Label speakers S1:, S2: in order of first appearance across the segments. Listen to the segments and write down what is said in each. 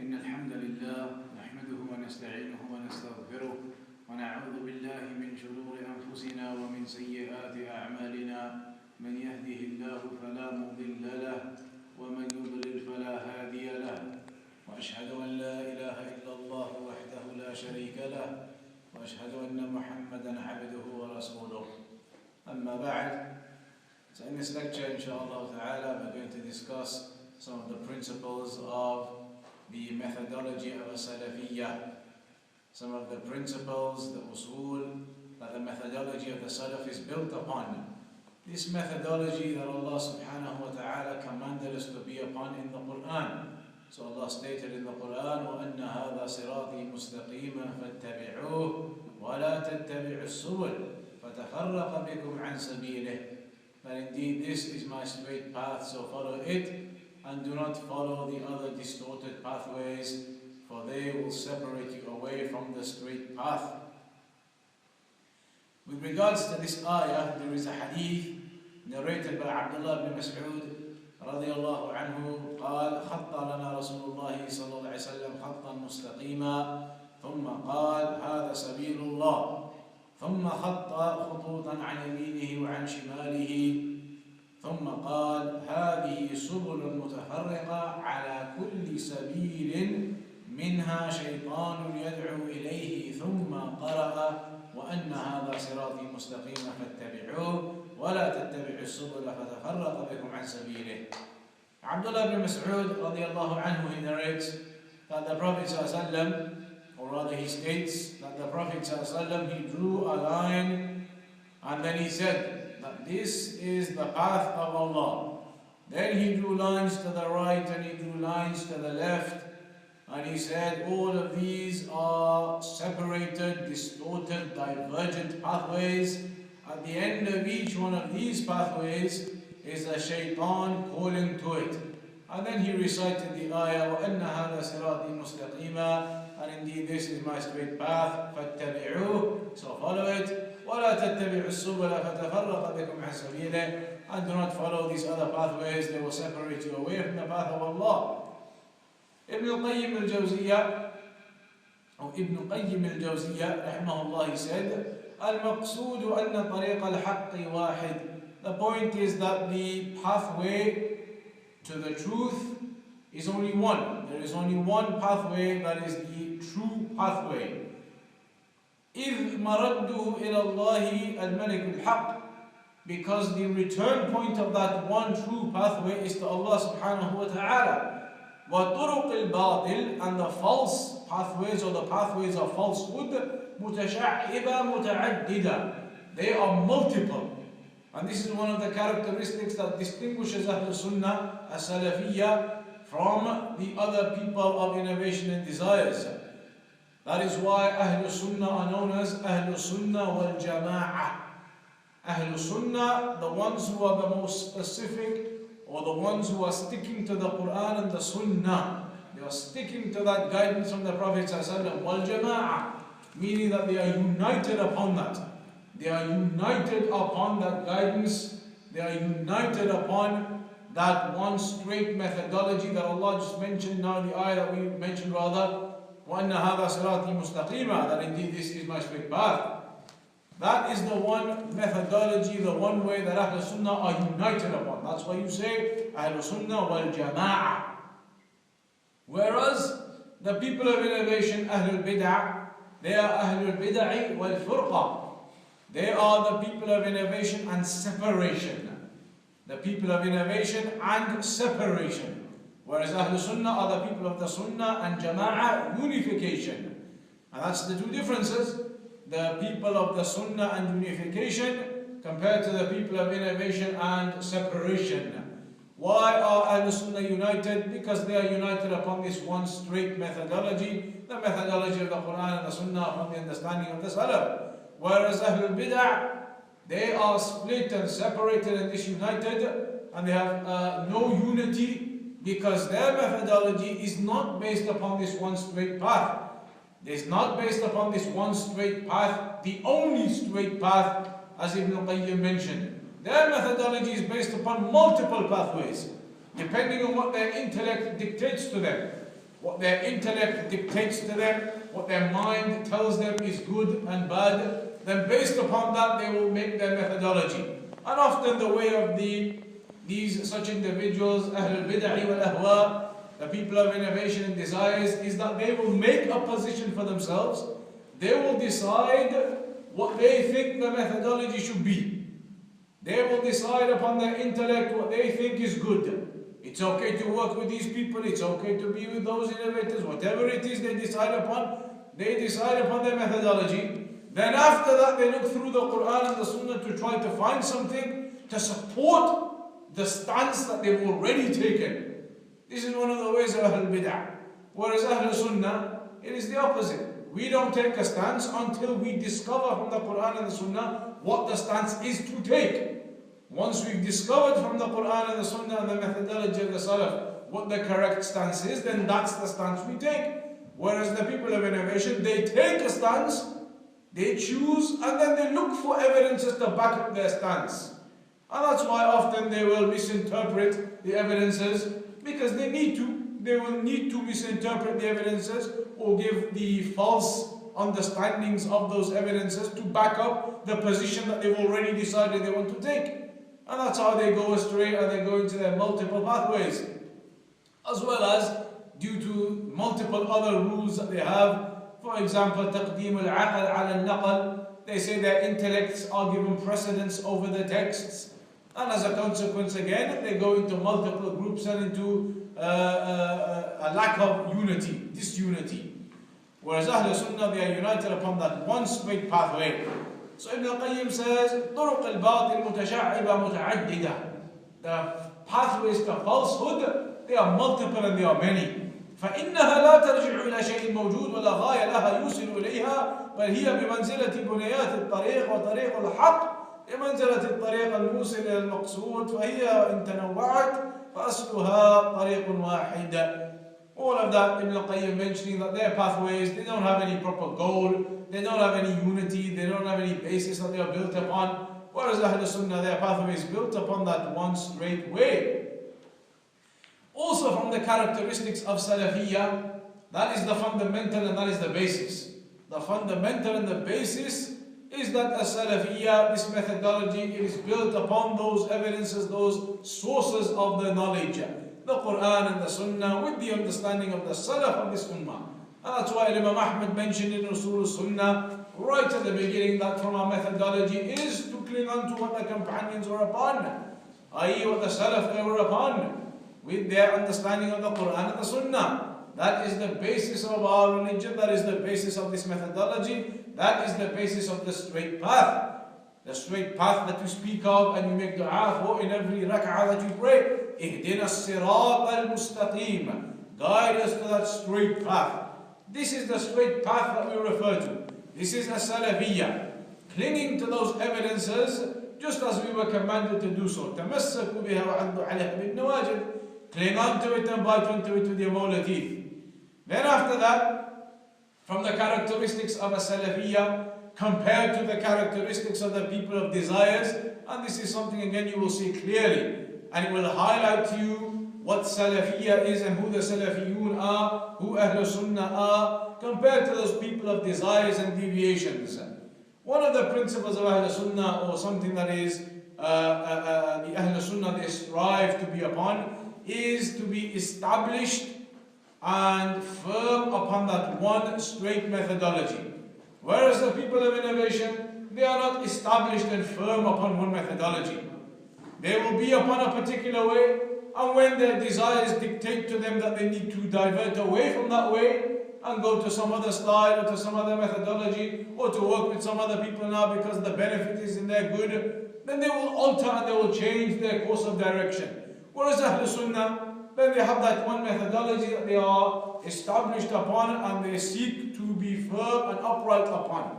S1: إن الحمد لله نحمده ونستعينه ونستغفره ونعوذ بالله من شرور أنفسنا ومن سيئات أعمالنا من يهده الله فلا مضل له ومن يضلل فلا هادي له وأشهد أن لا إله إلا الله وحده لا شريك له وأشهد أن محمدا عبده ورسوله أما بعد. So in this lecture, inshallah ta'ala, we're going to discuss some of the principles of the methodology of a-Salafiyyah. Some of the principles, the usul, that the methodology of the Salaf is built upon. This methodology that Allah subhanahu wa ta'ala commanded us to be upon in the Quran. So Allah stated in the Quran, وَأَنَّ هَذَا صِرَاطِي مُسْتَقِيمًا فَاتَّبِعُوهُ وَلَا تَتَّبِعُوا السُّبُلَ فَتَفَرَّقَ بِكُمْ عَنْ سَبِيلِهِ. That indeed this is my straight path, so follow it, and do not follow the other distorted pathways, for they will separate you away from the straight path. With regards to this ayah, there is a hadith narrated by Abdullah ibn Mas'ud رضي الله عنه قال خط لنا رسول الله صلى الله عليه وسلم خطا مستقيما ثم قال هذا سبيل الله ثم خط خطوطا عن يمينه وعن شماله ثم قال هذه سبل متفرقة على كل سبيل منها شيطان يدعو إليه ثم قرأ وأن هذا صراطي مستقيما فاتبعوه ولا تتبعوا السبل فتفرق بكم عن سبيله. Abdullah ibn Mas'ud radiallahu anhu, he narrates that the Prophet ﷺ, or rather he states that the Prophet ﷺ, he drew a line and then he said that this is the path of Allah. Then he drew lines to the right and he drew lines to the left, and he said all of these are separated, distorted, divergent pathways. At the end of each one of these pathways is a shaitan calling to it. And then he recited the ayah, وَأَنَّ هَذَا صِرَاطِي مُسْتَقِيمًا, and indeed this is my straight path, فَاتَّبِعُوهُ, so follow it, وَلَا تَتَّبِعُوا السُّبُلَ فَتَفَرَّقَ بِكُمْ عَنْ سَبِيلِهِ, and do not follow these other pathways, they will separate you away from the path of Allah. Ibn Qayyim al-Jawziyyah, or Ibn Qayyim al-Jawziyyah, rahimahullah, he said, المقصود أن طريق الحق واحد. The point is that the pathway to the truth is only one. There is only one pathway that is the true pathway. إذ مرده إلى الله الملك الحق, because the return point of that one true pathway is to Allah subhanahu wa ta'ala. وطرق الباطل, and the false pathways or the pathways of falsehood, متشعبة متعددة, they are multiple. And this is one of the characteristics that distinguishes Ahlul Sunnah as-Salafiyyah from the other people of innovation and desires. That is why Ahlul Sunnah are known as Ahlul Sunnah wal Jama'ah. Ahlul Sunnah, the ones who are the most specific, or the ones who are sticking to the Quran and the Sunnah. They are sticking to that guidance from the Prophet ﷺ. Wal Jama'ah, meaning that they are united upon that. They are united upon that guidance. They are united upon that one straight methodology that Allah just mentioned. Now the ayah that we mentioned rather, وَأَنَّ هَذَا صِرَاطِي مُسْتَقِيمًا, that indeed this is my straight path. That is the one methodology, the one way that Ahlul Sunnah are united upon. That's why you say Ahlul Sunnah wal Jama'ah. Whereas the people of innovation, Ahlul Bid'ah, they are Ahlul Bid'ah wal Furqa. They are the people of innovation and separation. The people of innovation and separation. Whereas Ahlul Sunnah are the people of the Sunnah and Jama'ah, unification. And that's the two differences. The people of the Sunnah and unification compared to the people of innovation and separation. Why are Ahlul Sunnah united? Because they are united upon this one straight methodology, the methodology of the Quran and the Sunnah upon the understanding of the Salaf. Whereas Ahlul Bid'ah, they are split and separated and disunited, and they have no unity because their methodology is not based upon this one straight path. It is not based upon this one straight path, the only straight path, as Ibn Qayyim mentioned. Their methodology is based upon multiple pathways, depending on what their intellect dictates to them. what their intellect dictates to them, what their mind tells them is good and bad, then based upon that they will make their methodology. And often the way of these such individuals, Ahlul Bid'ah wal Ahwa, the people of innovation and desires, is that they will make a position for themselves. They will decide what they think the methodology should be. They will decide upon their intellect what they think is good. It's okay to work with these people, it's okay to be with those innovators, whatever it is they decide upon their methodology. Then after that they look through the Quran and the Sunnah to try to find something to support the stance that they've already taken. This is one of the ways of Ahlul Bid'ah. Whereas Ahlul Sunnah, it is the opposite. We don't take a stance until we discover from the Quran and the Sunnah what the stance is to take. Once we've discovered from the Quran and the Sunnah and the methodology of the Salaf what the correct stance is, then that's the stance we take. Whereas the people of innovation, they take a stance, they choose, and then they look for evidences to back up their stance. And that's why often they will misinterpret the evidences, because they will need to misinterpret the evidences or give the false understandings of those evidences to back up the position that they've already decided they want to take. And that's how they go astray and they go into their multiple pathways. As well as due to multiple other rules that they have. For example, Taqweem al-Aql al-Naql. They say their intellects are given precedence over the texts. And as a consequence again, they go into multiple groups and into a lack of unity, disunity. Whereas Ahlul Sunnah, they are united upon that one straight pathway. So Ibn al-Qayyim says, طرق الباطل متشعبة متعددة. The pathways to falsehood, they are multiple and they are many. فإنها لا ترجع إلى شيء موجود ولا غاية لها يوصل إليها، بل هي بمنزلة بنيات الطريق وطريق الحق بمنزلة الطريق الموصل إلى المقصود، فهي إن تنوعت فأصلها طريق واحد. All of that, Ibn al-Qayyim mentioning that their pathways, they don't have any proper goal, they don't have any unity, they don't have any basis that they are built upon. Whereas Ahlul Sunnah, their pathway is built upon that one straight way. Also from the characteristics of Salafiyyah, that is the fundamental and that is the basis. The fundamental and the basis is that a Salafiyyah, this methodology, it is built upon those evidences, those sources of the knowledge. The Quran and the Sunnah with the understanding of the Salaf of this Ummah. And that's why Imam Ahmad mentioned in Usul Sunnah right at the beginning that from our methodology is to cling on to what the companions were upon, i.e. what the Salaf they were upon, with their understanding of the Quran and the Sunnah. That is the basis of our religion, that is the basis of this methodology, that is the basis of the straight path. The straight path that you speak of and you make dua for in every rak'ah that you pray. اهدنا الصراط المستقيم. Guide us to that straight path. This is the straight path that we refer to. This is a Salafiyyah. Clinging to those evidences just as we were commanded to do so. تمسكوا بها وعضوا عليها بالنواجذ. Cling on to it and bite onto it with your molar teeth. Then after that, from the characteristics of a Salafiyyah compared to the characteristics of the people of desires, and this is something again you will see clearly, and it will highlight to you what Salafiyyah is and who the Salafiyun are, who Ahlul Sunnah are, compared to those people of desires and deviations. One of the principles of Ahlul Sunnah, or something that is the Ahlul Sunnah they strive to be upon, is to be established and firm upon that one straight methodology. Whereas the people of innovation, they are not established and firm upon one methodology. They will be upon a particular way, and when their desires dictate to them that they need to divert away from that way and go to some other style or to some other methodology or to work with some other people now because the benefit is in their good, then they will alter and they will change their course of direction. Whereas Ahlul Sunnah, then they have that one methodology that they are established upon and they seek to be firm and upright upon.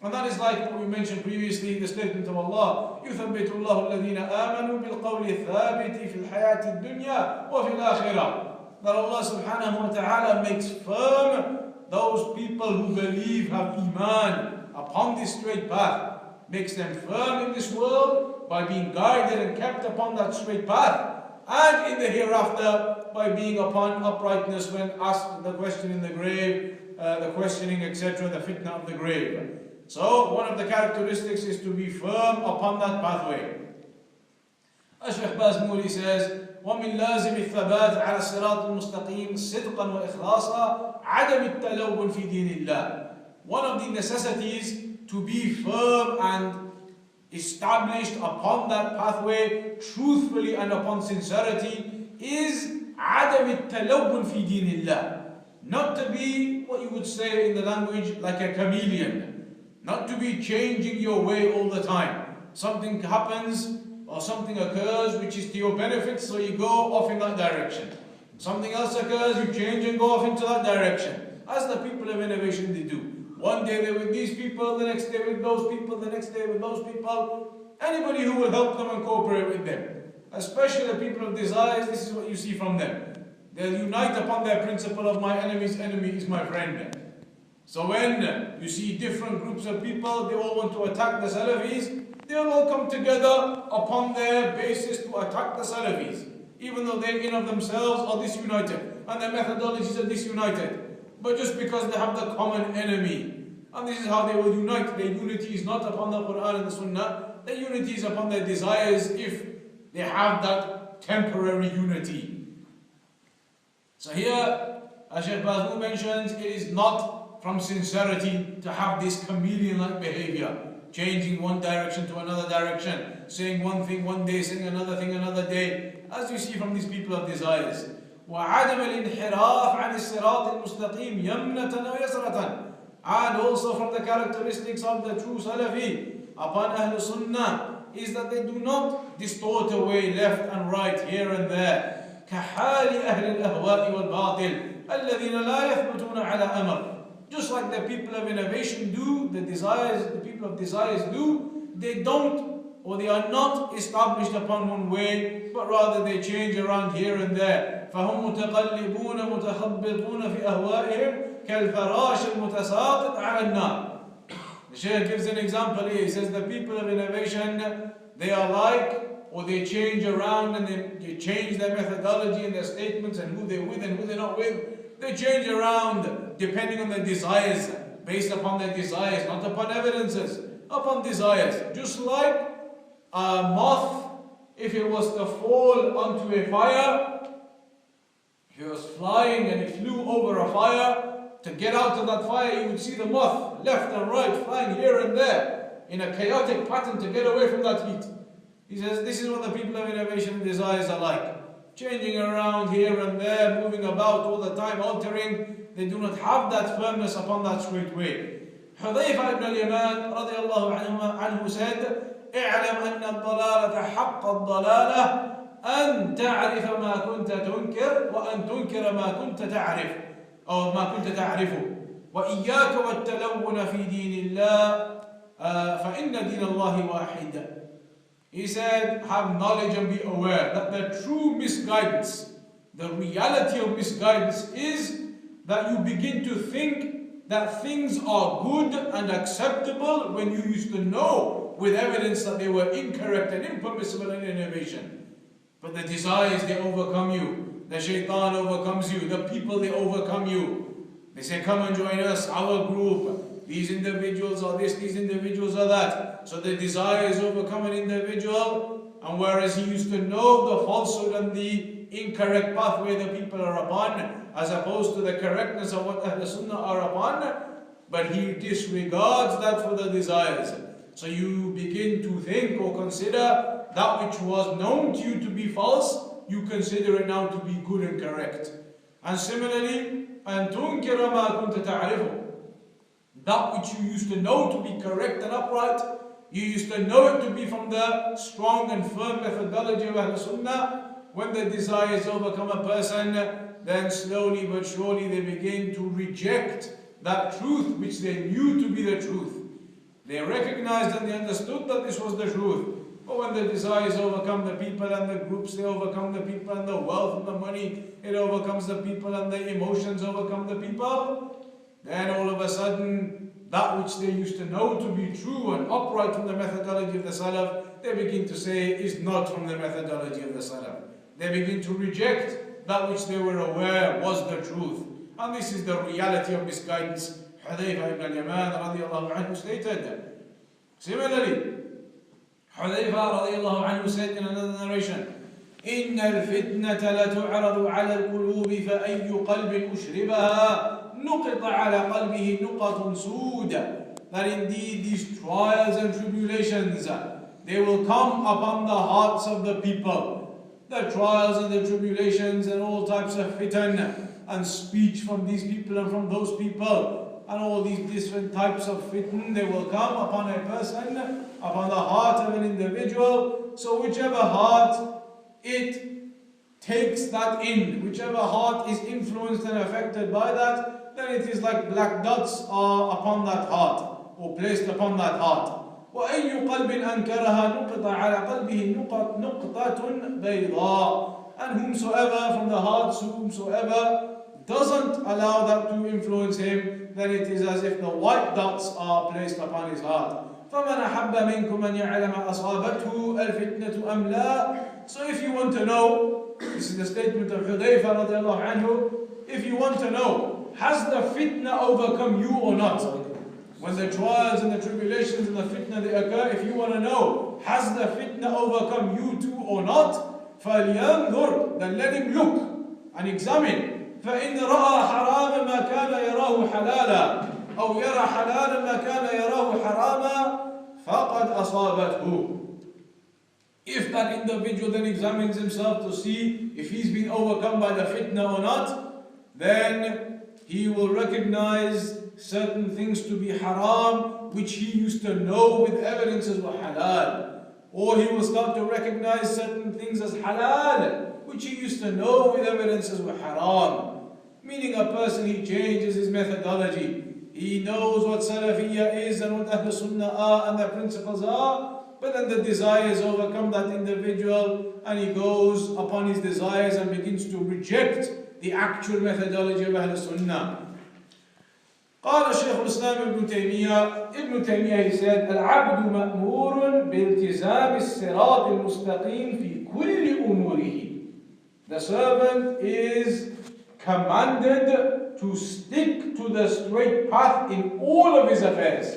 S1: And that is like what we mentioned previously, the statement of Allah, يُثَبِّتُ اللَّهُ الَّذِينَ آمَنُوا بِالْقَوْلِ الثَّابِتِ فِي الْحَيَاةِ الدُّنْيَا وَفِي الْآخِرَةِ. That Allah subhanahu wa ta'ala makes firm those people who believe, have iman upon this straight path, makes them firm in this world by being guided and kept upon that straight path. and in the hereafter by being upon uprightness when asked the question in the grave, the questioning, etc., the fitna of the grave. So one of the characteristics is to be firm upon that pathway. Shaykh Bazmuli says, ومن لازم الثبات على الصراط المستقيم صدقا وإخلاصا عدم التلون في دين الله. One of the necessities to be firm and established upon that pathway truthfully and upon sincerity is عدم التلون في دين الله. Not to be, what you would say in the language, like a chameleon. Not to be changing your way all the time. Something happens or something occurs which is to your benefit, so you go off in that direction. Something else occurs, you change and go off into that direction. As the people of innovation, they do. One day they're with these people, the next day with those people, the next day with those people. Anybody who will help them and cooperate with them. Especially the people of desires, this is what you see from them. They'll unite upon their principle of my enemy's enemy is my friend. So when you see different groups of people, they all want to attack the Salafis, they'll all come together upon their basis to attack the Salafis, even though they in of themselves are disunited and their methodologies are disunited. But just because they have the common enemy, and this is how they will unite. Their unity is not upon the Quran and the Sunnah, their unity is upon their desires if they have that temporary unity. So here, as Shaykh Bazmul mentions, it is not from sincerity to have this chameleon-like behavior. Changing one direction to another direction, saying one thing one day, saying another thing another day, as you see from these people of desires. وَعَدَمَ الْإِنْحِرَافِ عَنِ الصِّرَاطِ الْمُسْتَقِيمِ يَمْنَةً وَيَسْرَةً. And also from the characteristics of the true Salafi upon Ahlul Sunnah is that they do not distort away left and right, here and there. كَحَالِ أَهْلِ الْأَهْوَاءِ وَالْبَاطِلِ الَّذِينَ لَا يَثْبُتُونَ عَلَى أَمْرٍ. Just like the people of innovation do, the people of desires do, they don't, or they are not established upon one way, but rather they change around here and there. فَهُمْ مُتَقَلِّبُونَ مُتَخَبِّطُونَ فِي أَهْوَائِهِمْ كَالْفَرَاشِ الْمُتَسَاقِطِ عَلَى النَّارِ. The Shaykh gives an example here. He says the people of innovation, they are like, or they change around and they change their methodology and their statements and who they're with and who they're not with. They change around depending on their desires, based upon their desires, not upon evidences, upon desires. Just like a moth, if it was to fall onto a fire, if it was flying and it flew over a fire, to get out of that fire you would see the moth left and right, flying here and there, in a chaotic pattern to get away from that heat. He says this is what the people of innovation and desires are like. Changing around here and there, moving about all the time, altering. They do not have that firmness upon that straight way. Hudayfa ibn al-Yaman radiallahu anhu said, اعلم أن الضلالة حق الضلالة أن تعرف ما كنت تنكر وأن تنكر ما كنت تعرف أو ما كنت تعرفه وإياك والتلون في دين الله فإن دين الله واحد. He said, have knowledge and be aware that the true misguidance, the reality of misguidance is that you begin to think that things are good and acceptable when you used to know with evidence that they were incorrect and impermissible in innovation. But the desires, they overcome you. The shaitan overcomes you. The people, they overcome you. They say, come and join us, our group. These individuals are this, these individuals are that. So the desires overcome an individual, and whereas he used to know the falsehood and the incorrect pathway the people are upon, as opposed to the correctness of what Ahl Sunnah are upon, but he disregards that for the desires. So you begin to think or consider that which was known to you to be false, you consider it now to be good and correct. And similarly, أَن تُنْكِرَ مَا كُنْتَ تَعْرِفُ. That which you used to know to be correct and upright, you used to know it to be from the strong and firm methodology of Ahl Sunnah. When the desires overcome a person, then slowly but surely they begin to reject that truth which they knew to be the truth. They recognized and they understood that this was the truth. But when the desires overcome the people and the groups, they overcome the people and the wealth and the money, it overcomes the people and the emotions overcome the people, then all of a sudden, that which they used to know to be true and upright from the methodology of the Salaf, they begin to say is not from the methodology of the Salaf. They begin to reject that which they were aware was the truth. And this is the reality of misguidance. Hudayfa ibn al-Yaman radiallahu anhu stated. Similarly, Hudayfa radiallahu anhu said in another narration, إن الفتنة لتعرض على القلوب فأي قلب أشربها نقط على قلبه نقط سود. That indeed these trials and tribulations, they will come upon the hearts of the people. The trials and the tribulations and all types of fitan and speech from these people and from those people and all these different types of fitan, they will come upon a person, upon the heart of an individual. So whichever heart it takes that in, whichever heart is influenced and affected by that, then it is like black dots are upon that heart or placed upon that heart. وأي قلب أنكرها نقط على قلبه نقطة بيضاء. And whomsoever from the hearts, whomsoever doesn't allow that to influence him, then it is as if the white dots are placed upon his heart. فَمَنْ أَحَبَّ مِنْكُمْ أَنْ يَعْلَمَ أَصَابَتْهُ الْفِتْنَةُ أَمْ لَا. So if you want to know, this is the statement of Hudayfa radiallahu anhu, if you want to know, has the fitna overcome you or not? When the trials and the tribulations and the fitna they occur, if you want to know, has the fitna overcome you too or not? فَلْيَنْظُرْ. Then let him look and examine. فَإِنْ رَأَى حَرَامًا مَا كَانَ يَرَاهُ حَلَالًا أو يرى حلالا ما كان يراه حراما فقد أصابته. If that individual then examines himself to see if he's been overcome by the fitna or not, then he will recognize certain things to be haram which he used to know with evidences were halal, or he will start to recognize certain things as halal which he used to know with evidences were haram. Meaning a person, he changes his methodology. He knows what Salafiyya is and what Ahl Sunnah are and their principles are, but then the desires overcome that individual and he goes upon his desires and begins to reject the actual methodology of Ahl Sunnah. قال شيخ الإسلام ابن تيمية he said العبد مأمور بالتزام الصراط المستقيم في كل أموره. The servant is commanded to stick to the straight path in all of his affairs.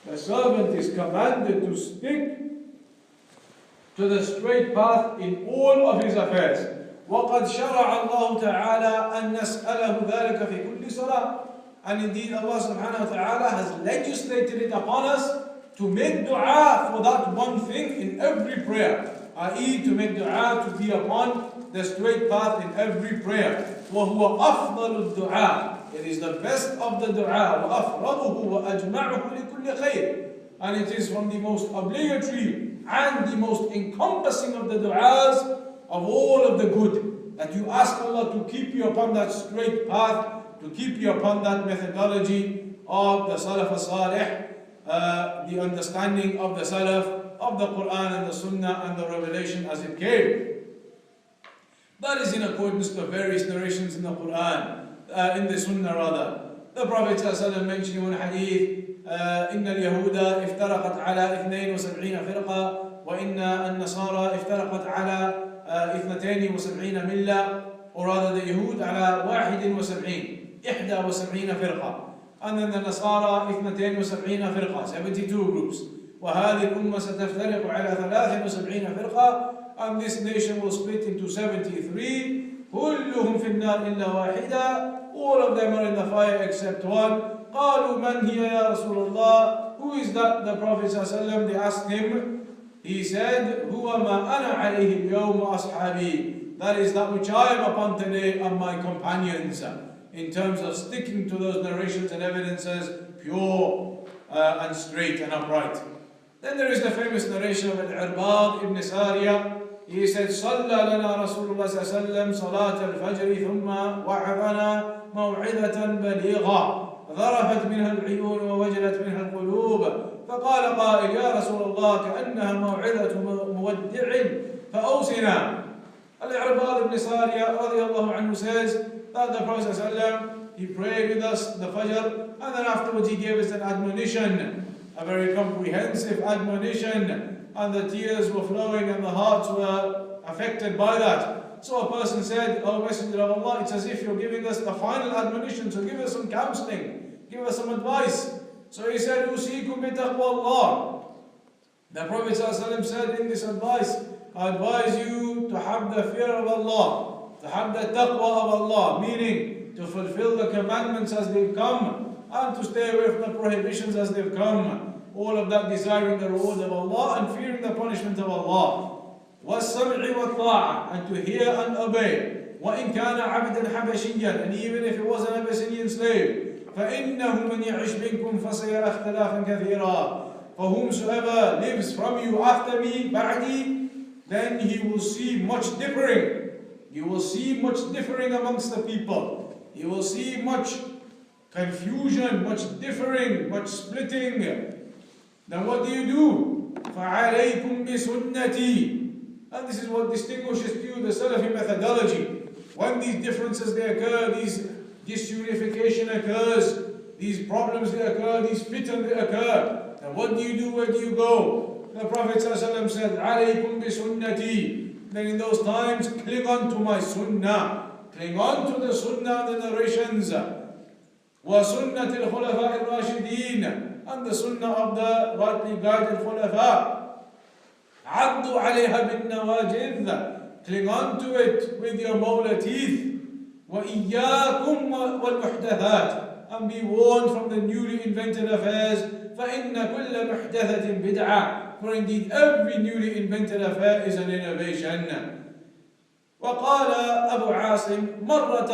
S1: The servant is commanded to stick to the straight path in all of his affairs. وَقَدْ شَرَعَ اللَّهُ تَعَالَى أَن نَسْأَلَهُ ذَلِكَ فِي كُلِّ صَلَاةٍ. And indeed Allah subhanahu wa ta'ala has legislated it upon us to make dua for that one thing in every prayer, i.e. to make dua to be upon the straight path in every prayer. وَهُوَ أَفْضَلُ الدُّعَاء. It is the best of the dua. وَأَفْرَضُهُ وَأَجْمَعُهُ لِكُلِّ خَيْرٍ. And it is from the most obligatory and the most encompassing of the du'as of all of the good, that you ask Allah to keep you upon that straight path, to keep you upon that methodology of the Salaf as-Salih, the understanding of the Salaf, of the Quran and the Sunnah and the revelation as it came. That is in accordance to various narrations in the Quran, in the Sunnah rather. The Prophet ﷺ mentioned in one hadith, إن اليهود افترقت على 72 فرقة وإن النصارى افترقت على 72 ملة. Or rather the Yahud على 71 فرقة. And then the Nasara 72 فرقة, 72 groups. وهذه الأمة ستفترق على 73 فرقة. And this nation will split into 73. كلهم في النار إلا واحدة. All of them are in the fire except one. قالوا من هي يا رسول الله? Who is that? The Prophet ﷺ, they asked him. He said, هو ما أنا عليه اليوم وأصحابي. That is that which I am upon today and my companions, in terms of sticking to those narrations and evidences, pure and straight and upright. Then there is the famous narration of al-Irbad ibn Sariyah. He said, صلى لنا رسول الله صلى الله عليه وسلم صلاة الفجر ثم وعظنا موعظة بليغة ذرفت منها العيون ووجلت منها القلوب فقال قائل يا رسول الله كأنها موعظة مودع فأوصنا. Al-Irbad ibn Sariyah radiallahu anhu says that the Prophet ﷺ, he prayed with us the Fajr, and then afterwards he gave us an admonition, a very comprehensive admonition, and the tears were flowing and the hearts were affected by that. So a person said, "Oh Messenger of Allah, it's as if you're giving us the final admonition, so give us some counseling, give us some advice." So he said, "Usikum bi taqwa Allah." The Prophet ﷺ said in this advice, "I advise you to have the fear of Allah, to have the taqwa of Allah," meaning to fulfill the commandments as they've come and to stay away from the prohibitions as they've come. All of that desiring the reward of Allah and fearing the punishment of Allah. وَالسَّمْعِ وَالطَّاعَةِ, and to hear and obey. وَإِنْ كَانَ عَبْدًا حَبَشِيًّا, and even if it was an Abyssinian slave. فَإِنَّهُ مَنْ يَعِشْ مِنْكُمْ فَسَيَرَى اخْتِلَافًا كَثِيرًا. For whomsoever lives from you after me, ba'di, then he will see much differing. You will see much differing amongst the people. You will see much confusion, much differing, much splitting. Then what do? فَعَلَيْكُمْ بِسُنَّتِي. And this is what distinguishes you the Salafi methodology. When these differences they occur, these disunification occurs, these problems they occur, these fitan they occur, then what do? Where do you go? The Prophet ﷺ said, عَلَيْكُمْ بِسُنَّتِي. Then in those times, cling on to my sunnah. Cling on to the sunnah and the narrations. وَسُنَّةِ الْخُلَفَاءِ الرَّاشِدِينَ. And the sunnah of the rightly guided khulafa. عَضُّوا عَلَيْهَا بِالنَّوَاجِذ. Cling on to it with your molar teeth. وَإِيَّاكُمْ وَالْمُحْدَثَاتِ. And be warned from the newly invented affairs. فَإِنَّ كُلَّ مُحْدَثَةٍ بِدْعَةٍ. For indeed every newly invented affair is an innovation. وقال أبو عاصم مرة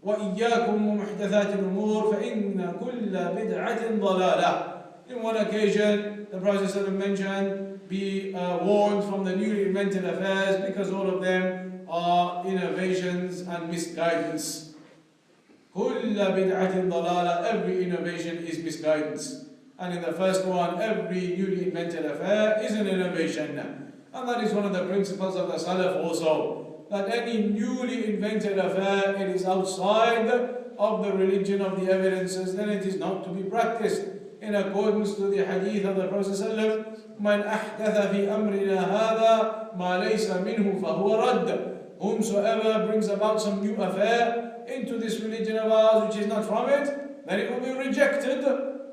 S1: وإياكم ومحدثات الأمور فإن كل بدعة ضلالة. In one occasion, the Prophet ﷺ mentioned, be warned from the newly invented affairs because all of them are innovations and misguidance. كل بدعة ضلالة. Every innovation is misguidance. And in the first one, every newly invented affair is an innovation. And that is one of the principles of the Salaf also, that any newly invented affair, it is outside of the religion of the evidences, then it is not to be practiced. In accordance to the hadith of the Prophet ﷺ, مَنْ أَحْدَثَ فِي أَمْرِنَا هَذَا مَا لَيْسَ مِنْهُ فَهُوَ رَدٌّ. Whomsoever brings about some new affair into this religion of ours which is not from it, then it will be rejected.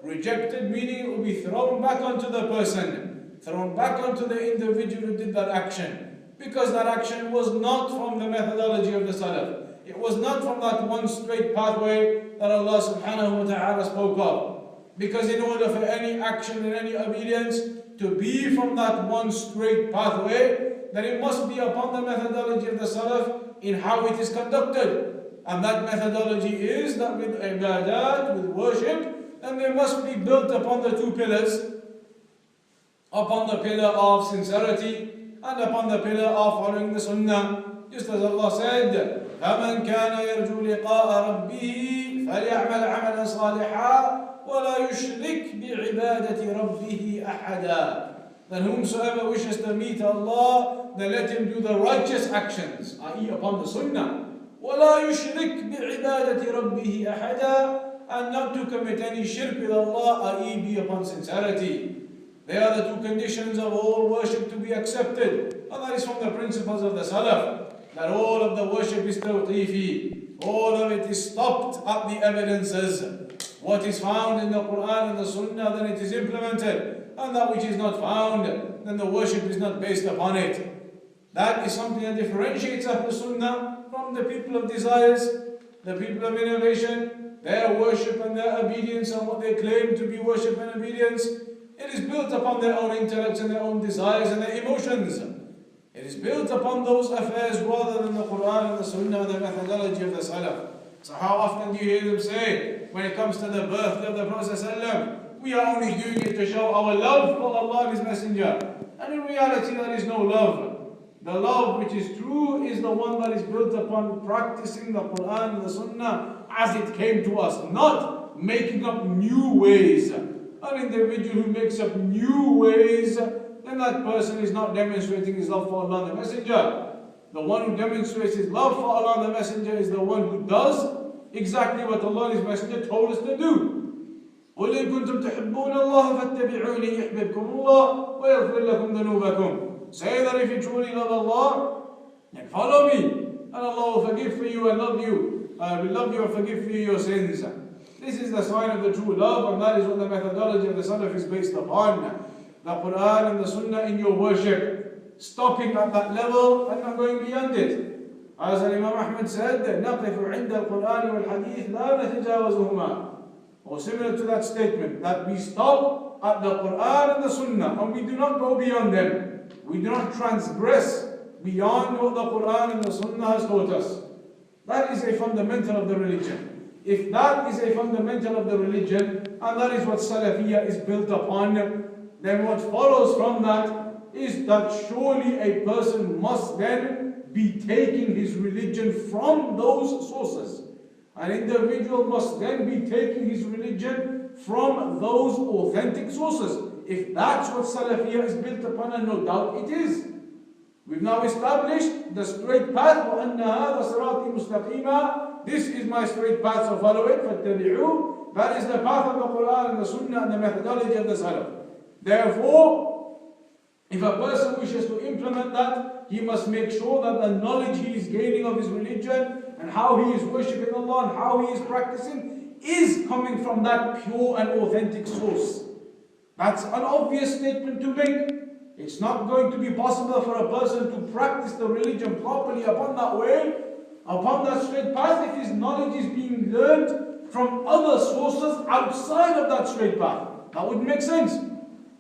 S1: Rejected meaning it will be thrown back onto the person, thrown back onto the individual who did that action, because that action was not from the methodology of the Salaf. It was not from that one straight pathway that Allah subhanahu wa ta'ala spoke of. Because in order for any action and any obedience to be from that one straight pathway, then it must be upon the methodology of the Salaf in how it is conducted. And that methodology is that with ibadat, with worship, then they must be built upon the two pillars, upon the pillar of sincerity and upon the pillar of following the sunnah. Just as Allah said, فَمَنْ كَانَ يَرْجُو لِقَاءَ رَبِّهِ فَلْيَعْمَلْ عَمَلًا صَالِحًا وَلَا يُشْرِكْ بِعِبَادَةِ رَبِّهِ أَحَدًا. Then whomsoever wishes to meet Allah, then let him do the righteous actions, i.e. upon the sunnah. وَلَا يُشْرِكْ بِعِبَادَةِ رَبِّهِ أَحَدًا. And not to commit any shirk with Allah, i.e. be upon sincerity. They are the two conditions of all worship to be accepted. And that is from the principles of the Salaf, that all of the worship is tawqifi. All of it is stopped at the evidences. What is found in the Quran and the Sunnah, then it is implemented. And that which is not found, then the worship is not based upon it. That is something that differentiates Ahlul Sunnah from the people of desires, the people of innovation. Their worship and their obedience and what they claim to be worship and obedience, it is built upon their own intellects and their own desires and their emotions. It is built upon those affairs rather than the Quran and the Sunnah and the methodology of the Salaf. So how often do you hear them say, when it comes to the birthday of the Prophet ﷺ, we are only doing it to show our love for Allah and His Messenger. And in reality there is no love. The love which is true is the one that is built upon practicing the Quran and the Sunnah as it came to us, not making up new ways. An individual who makes up new ways, then that person is not demonstrating his love for Allah and the Messenger. The one who demonstrates his love for Allah and the Messenger is the one who does exactly what Allah and His Messenger told us to do. قُلْ إِن كُنْتُمْ تُحِبُّونَ اللَّهَ فَاتَّبِعُونِي يُحْبِبْكُمُ اللَّهُ وَيَغْفِرْ لَكُمْ ذُنُوبَكُمْ. Say that if you truly love Allah, then follow me, and Allah will forgive for you and love you. Will love you and forgive for you your sins. This is the sign of the true love, and that is what the methodology of the Salaf is based upon. The Quran and the Sunnah in your worship, stopping at that level and not going beyond it. As Imam Ahmad said, نقف عند القرآن والحديث لا نتجاوزهما. Or similar to that statement, that we stop at the Quran and the Sunnah and we do not go beyond them. We do not transgress beyond what the Quran and the Sunnah has taught us. That is a fundamental of the religion. If that is a fundamental of the religion, and that is what Salafiyah is built upon, then what follows from that is that surely a person must then be taking his religion from those sources. An individual must then be taking his religion from those authentic sources. If that's what Salafiyah is built upon, and no doubt it is. We've now established the straight path. وَأَنَّ هَذَا صِرَاطِي مُسْتَقِيمًا. This is my straight path, so follow it. فَاتَّبِعُوهُ. That is the path of the Quran and the Sunnah and the methodology of the Salaf. Therefore, if a person wishes to implement that, he must make sure that the knowledge he is gaining of his religion and how he is worshipping Allah and how he is practicing is coming from that pure and authentic source. That's an obvious statement to make. It's not going to be possible for a person to practice the religion properly upon that way, upon that straight path, if his knowledge is being learned from other sources outside of that straight path. That would make sense.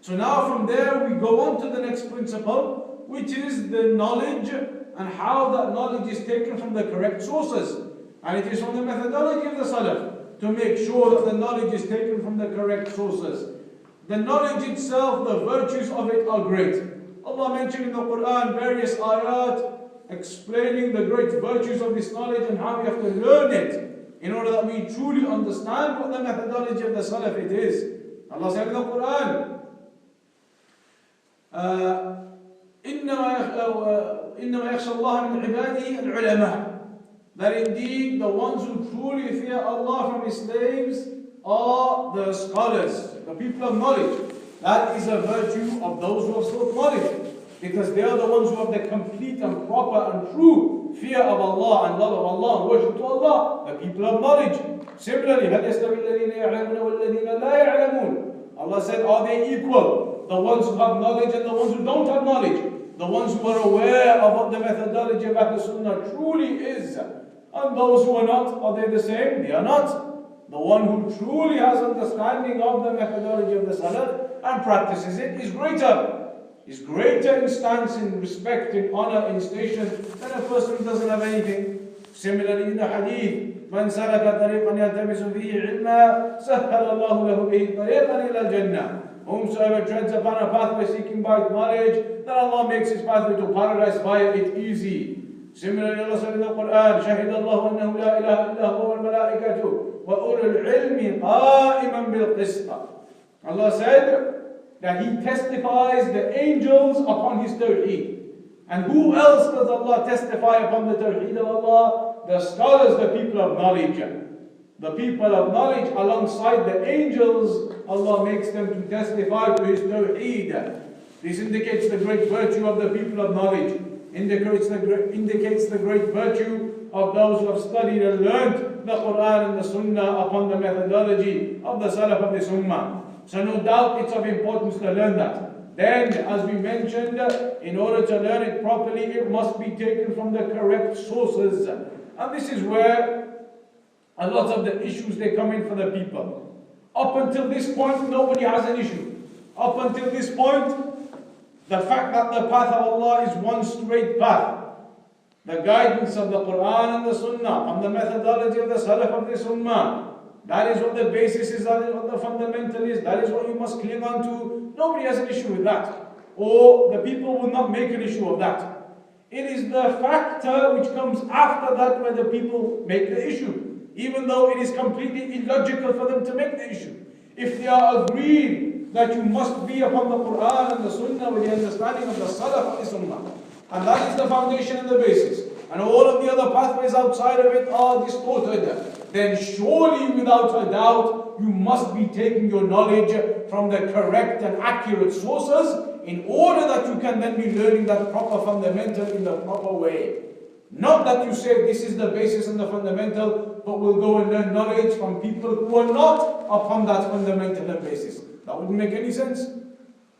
S1: So now from there we go on to the next principle, which is the knowledge and how that knowledge is taken from the correct sources. And it is from the methodology of the Salaf to make sure that the knowledge is taken from the correct sources. The knowledge itself, the virtues of it are great. Allah mentioned in the Quran various ayat explaining the great virtues of this knowledge and how we have to learn it in order that we truly understand what the methodology of the Salaf it is. Allah said in the Quran, إِنَّمَا يَخْشَى اللَّهَ مِنْ عِبَادِهِ الْعُلَمَاءِ. That indeed the ones who truly fear Allah from His slaves are the scholars, the people of knowledge. That is a virtue of those who have sought knowledge, because they are the ones who have the complete and proper and true fear of Allah and love of Allah and worship to Allah, the people of knowledge. Similarly, هَلْ يَسْتَوِي الَّذِينَ يَعْلَمُونَ وَالَّذِينَ لَا يَعْلَمُونَ. Allah said, are they equal? The ones who have knowledge and the ones who don't have knowledge. The ones who are aware of what the methodology of Ahl Sunnah truly is. And those who are not, are they the same? They are not. The one who truly has understanding of the methodology of the Salaf and practices it is greater. Is greater in stance, in respect, in honor, in station than a person who doesn't have anything. Similarly in the hadith, من سلك طريقا يلتمس فيه علما سهل الله له به طريقا إلى الجنة. Whomsoever treads upon a pathway seeking by knowledge, then Allah makes his pathway to paradise via it easy. Similarly, Allah said in the Quran, شهد الله أنه لا إله إلا هو والملائكة وأولو العلم قائما بالقسط. Allah said that He testifies the angels upon His tawheed. And who else does Allah testify upon the tawheed of Allah? The scholars, the people of knowledge. The people of knowledge alongside the angels, Allah makes them to testify to His tawheed. This indicates the great virtue of the people of knowledge. Indicates the great virtue of those who have studied and learned the Quran and the Sunnah upon the methodology of the Salaf of this Ummah. So no doubt it's of importance to learn that. Then, as we mentioned, in order to learn it properly, it must be taken from the correct sources. And this is where a lot of the issues they come in for the people. Up until this point, nobody has an issue. Up until this point, the fact that the path of Allah is one straight path. The guidance of the Quran and the Sunnah, and the methodology of the Salaf of this Ummah. That is what the basis is, that is what the fundamental is, that is what you must cling on to. Nobody has an issue with that. Or the people will not make an issue of that. It is the factor which comes after that where the people make the issue. Even though it is completely illogical for them to make the issue. If they are agreed that you must be upon the Quran and the Sunnah with the understanding of the Salaf of the Sunnah, and that is the foundation and the basis, and all of the other pathways outside of it are distorted, then surely without a doubt you must be taking your knowledge from the correct and accurate sources in order that you can then be learning that proper fundamental in the proper way. Not that you say this is the basis and the fundamental, but we'll go and learn knowledge from people who are not upon that fundamental and basis. That wouldn't make any sense.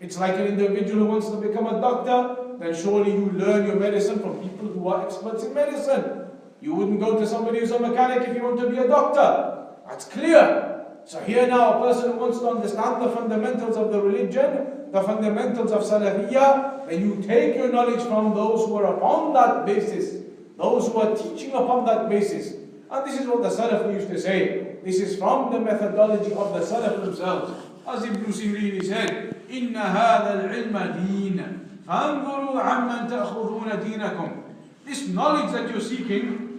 S1: It's like an individual who wants to become a doctor, then surely you learn your medicine from people who are experts in medicine. You wouldn't go to somebody who's a mechanic if you want to be a doctor. That's clear. So here now, a person who wants to understand the fundamentals of the religion, the fundamentals of Salafiyah, then you take your knowledge from those who are upon that basis, those who are teaching upon that basis. And this is what the Salaf used to say. This is from the methodology of the Salaf themselves. As Ibn Sirin said, إِنَّ هَذَا الْعِلْمَ دِينٌ فَانْظُرُوا عَمَّنْ تَأْخُذُونَ دِينَكُمْ. This knowledge that you're seeking,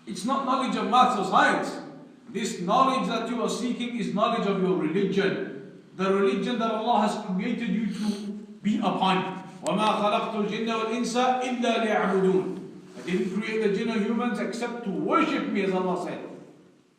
S1: it's not knowledge of maths or science. This knowledge that you are seeking is knowledge of your religion. The religion that Allah has created you to be upon. وَمَا خَلَقْتُ الْجِنَّ وَالْإِنسَ إِلَّا لِيَعْبُدُونَ. I didn't create the jinn or humans except to worship me, as Allah said.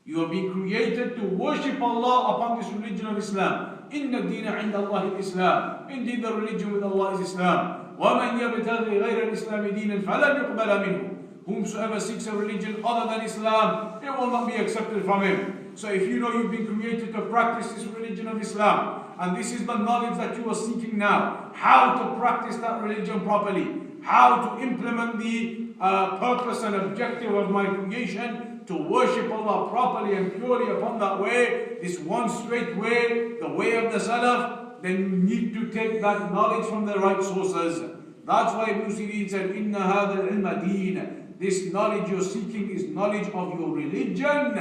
S1: You have been created to worship Allah upon this religion of Islam. إِنَّ الدِّينَ عِنْدَ اللَّهِ الْإِسْلَامِ. Indeed, the religion with Allah is Islam. وَمَنْ يَبْتَغِي غَيْرَ الْإِسْلَامِ دِينًا فَلَنْ يُقْبَلَ مِنْهُ. Whomsoever seeks a religion other than Islam, it will not be accepted from him. So if you know you've been created to practice this religion of Islam, and this is the knowledge that you are seeking now, how to practice that religion properly, how to implement the purpose and objective of my creation, to worship Allah properly and purely upon that way, this one straight way, the way of the Salaf, then you need to take that knowledge from the right sources. That's why Ibn Sirin said, إِنَّ هَذَا الْعِلْمَ دِينٌ. This knowledge you're seeking is knowledge of your religion.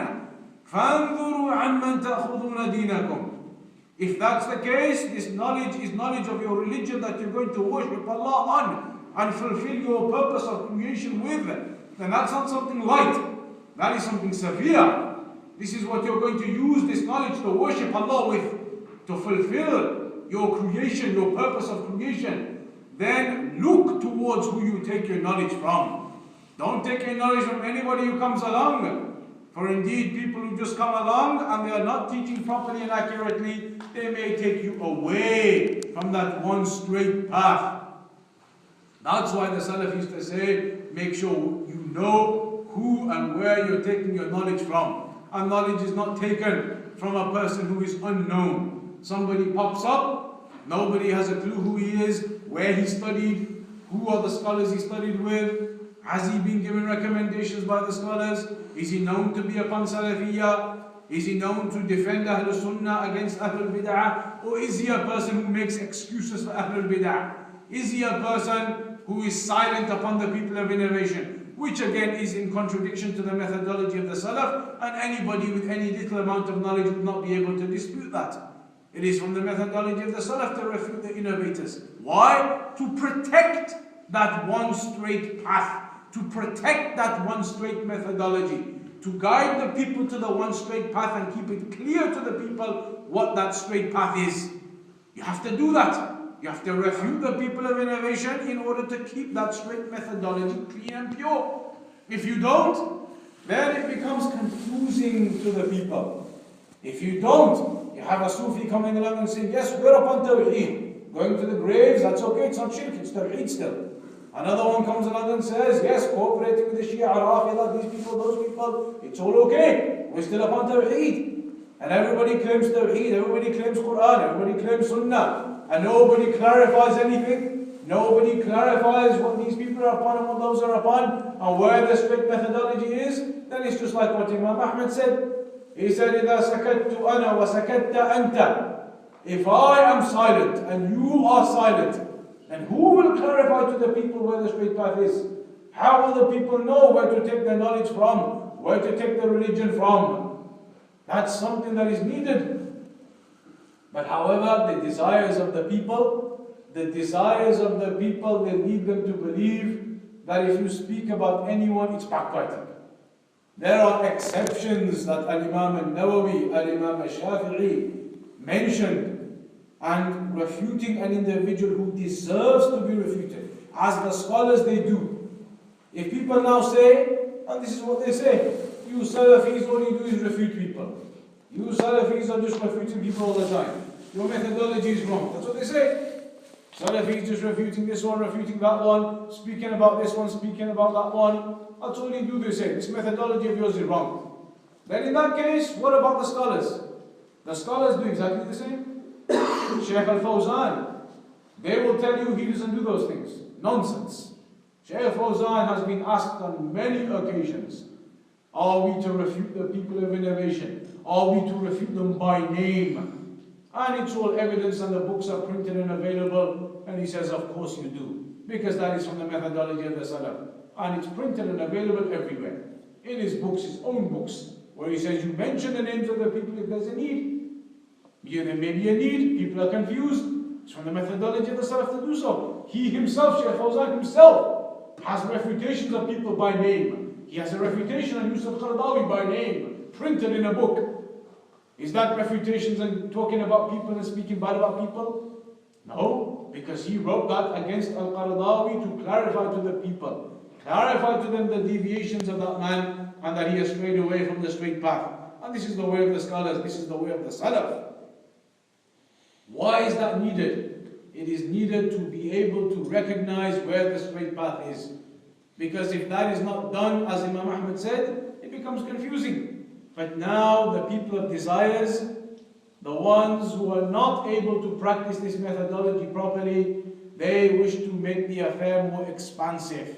S1: فَانْظُرُوا عَمَّنْ تَأْخُذُونَ دِينَكُمْ. If that's the case, this knowledge is knowledge of your religion that you're going to worship Allah on and fulfill your purpose of creation with, then that's not something light. That is something severe. This is what you're going to use this knowledge to worship Allah with, to fulfill your creation, your purpose of creation. Then look towards who you take your knowledge from. Don't take your knowledge from anybody who comes along. For indeed, people who just come along and they are not teaching properly and accurately, they may take you away from that one straight path. That's why the Salaf used to say, make sure you know who and where you're taking your knowledge from. And knowledge is not taken from a person who is unknown. Somebody pops up, nobody has a clue who he is, where he studied, who are the scholars he studied with. Has he been given recommendations by the scholars? Is he known to be upon Salafiyah? Is he known to defend Ahlul Sunnah against Ahlul Bid'ah? Or is he a person who makes excuses for Ahlul Bid'ah? Is he a person who is silent upon the people of innovation? Which again is in contradiction to the methodology of the Salaf, and anybody with any little amount of knowledge would not be able to dispute that. It is from the methodology of the Salaf to refute the innovators. Why? To protect that one straight path. To protect that one straight methodology, to guide the people to the one straight path and keep it clear to the people what that straight path is. You have to do that. You have to refute the people of innovation in order to keep that straight methodology clean and pure. If you don't, then it becomes confusing to the people. If you don't, you have a Sufi coming along and saying, yes, we're upon Tawheed. Going to the graves, that's okay, it's not shirk, it's Tawheed still. Another one comes along and says, yes, cooperating with the Shia, Rafidah, these people, those people, it's all okay. We're still upon Tawheed. And everybody claims Tawheed, everybody claims Quran, everybody claims Sunnah. And nobody clarifies anything. Nobody clarifies what these people are upon and what those are upon, and where the strict methodology is. Then it's just like what Imam Ahmad said. He said, إِذَا سَكَتْتُ أَنَا وَسَكَتَّ أَنْتَ. If I am silent and you are silent, and who will clarify to the people where the straight path is? How will the people know where to take their knowledge from? Where to take their religion from? That's something that is needed. But however, the desires of the people, they need them to believe that if you speak about anyone, it's backbiting. There are exceptions that Al-Imam al-Nawawi, Al-Imam al-Shafi'i mentioned, and refuting an individual who deserves to be refuted, as the scholars they do. If people now say, and this is what they say, you Salafis, all you do is refute people. You Salafis are just refuting people all the time. Your methodology is wrong. That's what they say. Salafi is just refuting this one, refuting that one, speaking about this one, speaking about that one. That's all you do, they say. This methodology of yours is wrong. Then in that case, what about the scholars? The scholars do exactly the same. Shaykh al-Fawzan, they will tell you he doesn't do those things. Nonsense. Shaykh al-Fawzan has been asked on many occasions, are we to refute the people of innovation? Are we to refute them by name? And it's all evidence and the books are printed and available. And he says, of course you do. Because that is from the methodology of the Salaf. And it's printed and available everywhere. In his books, his own books, where he says, you mention the names of the people if there's a need. There may be a need, people are confused. It's from the methodology of the Salaf to do so. He himself, Shaykh Fawzan himself, has refutations of people by name. He has a refutation on Yusuf Qaradawi by name, printed in a book. Is that refutations and talking about people and speaking bad about people? No, because he wrote that against Al-Qaradawi to clarify to the people, clarify to them the deviations of that man and that he has strayed away from the straight path. And this is the way of the scholars, this is the way of the Salaf. Why is that needed? It is needed to be able to recognize where the straight path is. Because if that is not done, as Imam Ahmad said, it becomes confusing. But now the people of desires, the ones who are not able to practice this methodology properly, they wish to make the affair more expansive.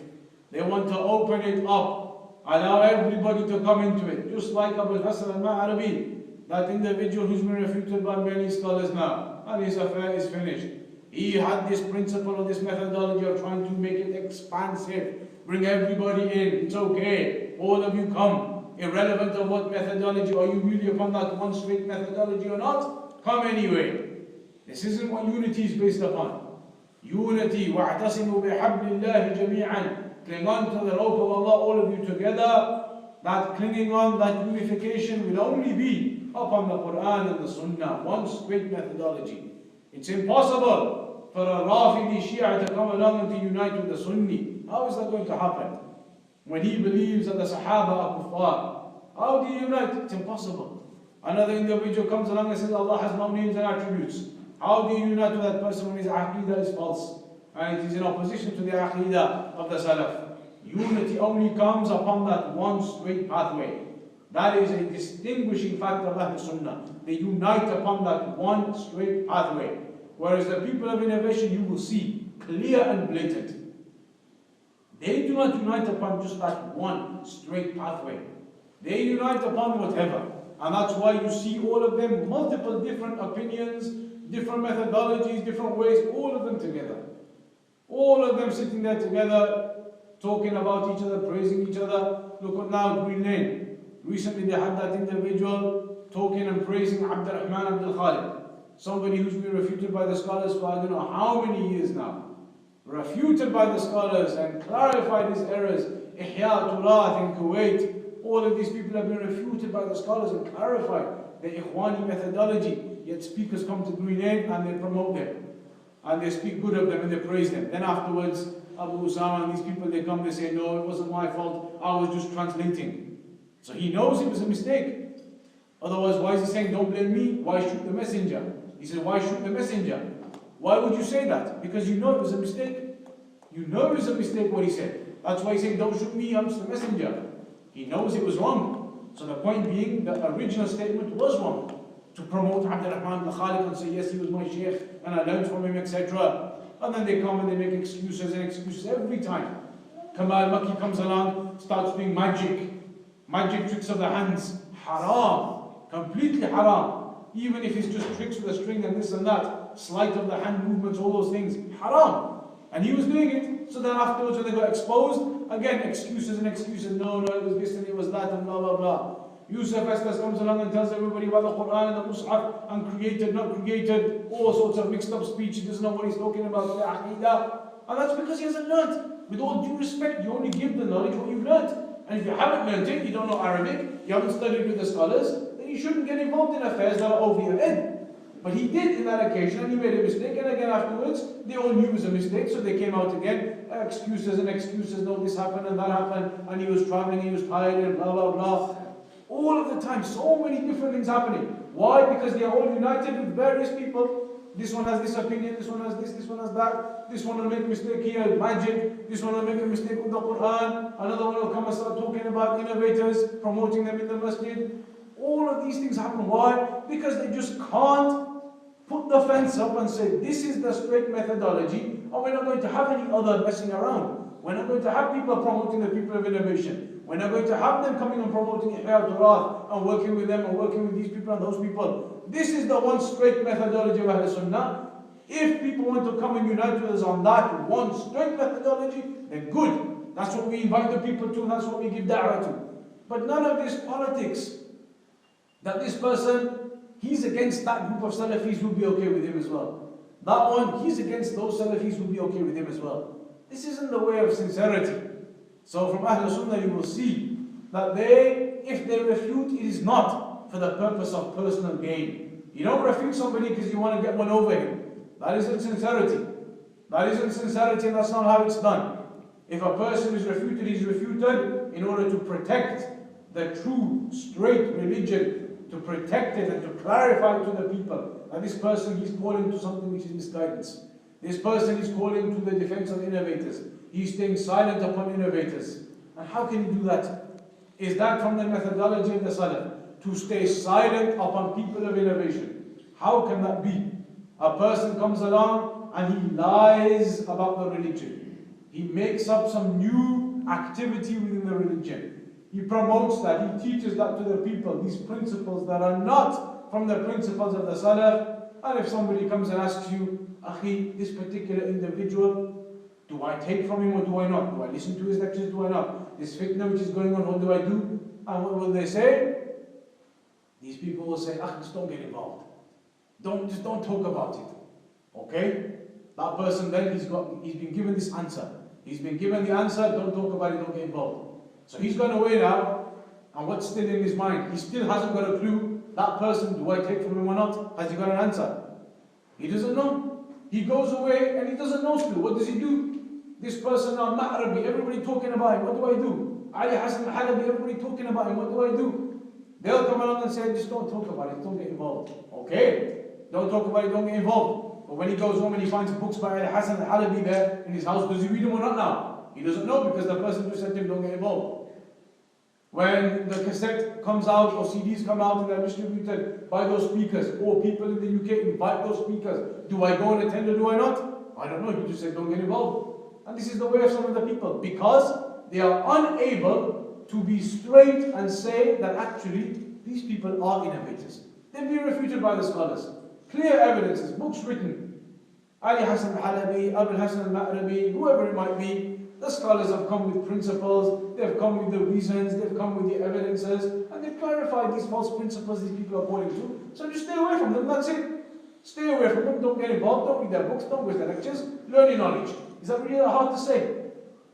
S1: They want to open it up, allow everybody to come into it. Just like Abu al-Hasan al-Ma'arabi, that individual who's been refuted by many scholars now, and his affair is finished. He had this principle or this methodology of trying to make it expansive, bring everybody in, it's okay, all of you come. Irrelevant of what methodology, are you really upon that one straight methodology or not? Come anyway. This isn't what unity is based upon. Unity, وَاعْتَصِمُوا بِحَبْلِ اللَّهِ جَمِيعًا. Cling on to the rope of Allah, all of you together. That clinging on, that unification will only be upon the Quran and the Sunnah, one straight methodology. It's impossible for a Rafidi Shia to come along and to unite with the Sunni. How is that going to happen? When he believes that the Sahaba are kuffar, how do you unite? It's impossible. Another individual comes along and says Allah has no names and attributes. How do you unite with that person when his aqidah is false? And it is in opposition to the aqidah of the Salaf. Unity only comes upon that one straight pathway. That is a distinguishing factor of Ahl Sunnah. They unite upon that one straight pathway. Whereas the people of innovation, you will see clear and blatant. They do not unite upon just that one straight pathway. They unite upon whatever. And that's why you see all of them, multiple different opinions, different methodologies, different ways, all of them together. All of them sitting there together, talking about each other, praising each other. Look at now Green Lane. Recently they had that individual talking and praising Abdurrahman Abdul Khalid. Somebody who's been refuted by the scholars for I don't know how many years now. Refuted by the scholars and clarified his errors. Ihya Turath in Kuwait. All of these people have been refuted by the scholars and clarified the Ikhwani methodology. Yet speakers come to Green Lane and they promote them. And they speak good of them and they praise them. Then afterwards, Abu Usama and these people, they come, they say, no, it wasn't my fault, I was just translating. So he knows it was a mistake. Otherwise, why is he saying, don't blame me? Why shoot the messenger? He said, why shoot the messenger? Why would you say that? Because you know it was a mistake. You know it was a mistake what he said. That's why he's saying, don't shoot me, I'm just the messenger. He knows it was wrong. So the point being, the original statement was wrong. To promote Abdurrahman al-Khalid and say, yes, he was my sheikh, and I learned from him, etc. And then they come and they make excuses and excuses every time. Kamal Makki comes along, starts doing magic tricks of the hands. Haram. Completely haram. Even if it's just tricks with a string and this and that, sleight of the hand movements, all those things, haram. And he was doing it. So then afterwards when they got exposed, again excuses and excuses. No, it was this and it was that and blah, blah, blah. Yusuf Estes comes along and tells everybody about the Quran and the Mus'haf and created, not created, all sorts of mixed up speech. He doesn't know what he's talking about, the Aqidah. And that's because he hasn't learnt. With all due respect, you only give the knowledge what you've learnt. And if you haven't learnt it, you don't know Arabic, you haven't studied with the scholars, then you shouldn't get involved in affairs that are over your head. But he did in that occasion, and he made a mistake, and again afterwards, they all knew it was a mistake, so they came out again, excuses and excuses, no, this happened and that happened, and he was traveling, he was tired, and blah, blah, blah. All of the time, so many different things happening. Why? Because they are all united with various people. this one has this opinion, this one has this one has that, this one will make a mistake here, magic, this one will make a mistake with the Quran, another one will come and start talking about innovators, promoting them in the masjid. All of these things happen. Why? Because they just can't put the fence up and say, this is the straight methodology, and we're not going to have any other messing around. We're not going to have people promoting the people of innovation. We're not going to have them coming and promoting Ihya al-Turath and working with them and working with these people and those people. This is the one straight methodology of Ahl Sunnah. If people want to come and unite with us on that one straight methodology, then good. That's what we invite the people to, that's what we give da'wah to. But none of this politics, that this person, he's against that group of Salafis who'll be okay with him as well. That one, he's against those Salafis who'll be okay with him as well. This isn't the way of sincerity. So from Ahl Sunnah you will see that if they refute, it is not for the purpose of personal gain. You don't refute somebody because you want to get one over him. That isn't sincerity. That isn't sincerity, and that's not how it's done. If a person is refuted, he's refuted in order to protect the true, straight religion, to protect it and to clarify to the people that this person, he's calling to something which is misguidance. This person is calling to the defense of innovators. He's staying silent upon innovators. And how can you do that? Is that from the methodology of the Salaf? To stay silent upon people of innovation. How can that be? A person comes along and he lies about the religion. He makes up some new activity within the religion. He promotes that, he teaches that to the people, these principles that are not from the principles of the Salaf. And if somebody comes and asks you, Akhi, this particular individual, do I take from him or do I not? Do I listen to his lectures, do I not? This fitna which is going on, what do I do? And what will they say? These people will say, just don't get involved. Just don't talk about it. Okay? That person then, he's been given this answer. He's been given the answer, don't talk about it, don't get involved. So he's gone away now, and what's still in his mind? He still hasn't got a clue. That person, do I take from him or not? Has he got an answer? He doesn't know. He goes away and he doesn't know still. What does he do? This person now, Ma'rabi, everybody talking about him, what do I do? Ali Hassan Halabi, everybody talking about him, what do I do? They'll come along and say, just don't talk about it, don't get involved. Okay? Don't talk about it, don't get involved. But when he goes home and he finds books by Ali Hassan Halabi there in his house, does he read them or not now? He doesn't know because the person just said to him, don't get involved. When the cassette comes out or CDs come out and they're distributed by those speakers, or people in the UK invite those speakers, do I go and attend or do I not? I don't know, he just said don't get involved. And this is the way of some of the people, because they are unable to be straight and say that actually these people are innovators. They've been refuted by the scholars. Clear evidences, books written. Ali Hassan al-Halabi, Abu Hassan al-Ma'rabi, whoever it might be, the scholars have come with principles, they've come with the reasons, they've come with the evidences, and they've clarified these false principles these people are calling to. So just stay away from them, that's it. Stay away from them, don't get involved, don't read their books, don't go to their lectures, learn your knowledge. Is that really that hard to say?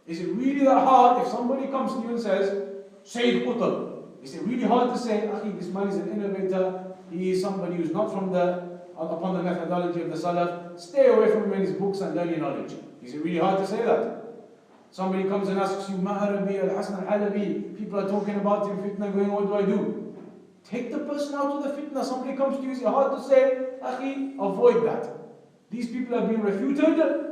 S1: Is it really that hard if somebody comes to you and says, Sayyid Qutb? Is it really hard to say, Akhi, this man is an innovator, he is somebody who's not upon the methodology of the Salaf, stay away from him and his books and learn your knowledge. Is it really hard to say that? Somebody comes and asks you, Ma'arabi, al-Hasan al-Halabi, people are talking about him, fitna going, what do I do? Take the person out of the fitna. Somebody comes to you, is it hard to say? Akhi, avoid that. These people have been refuted,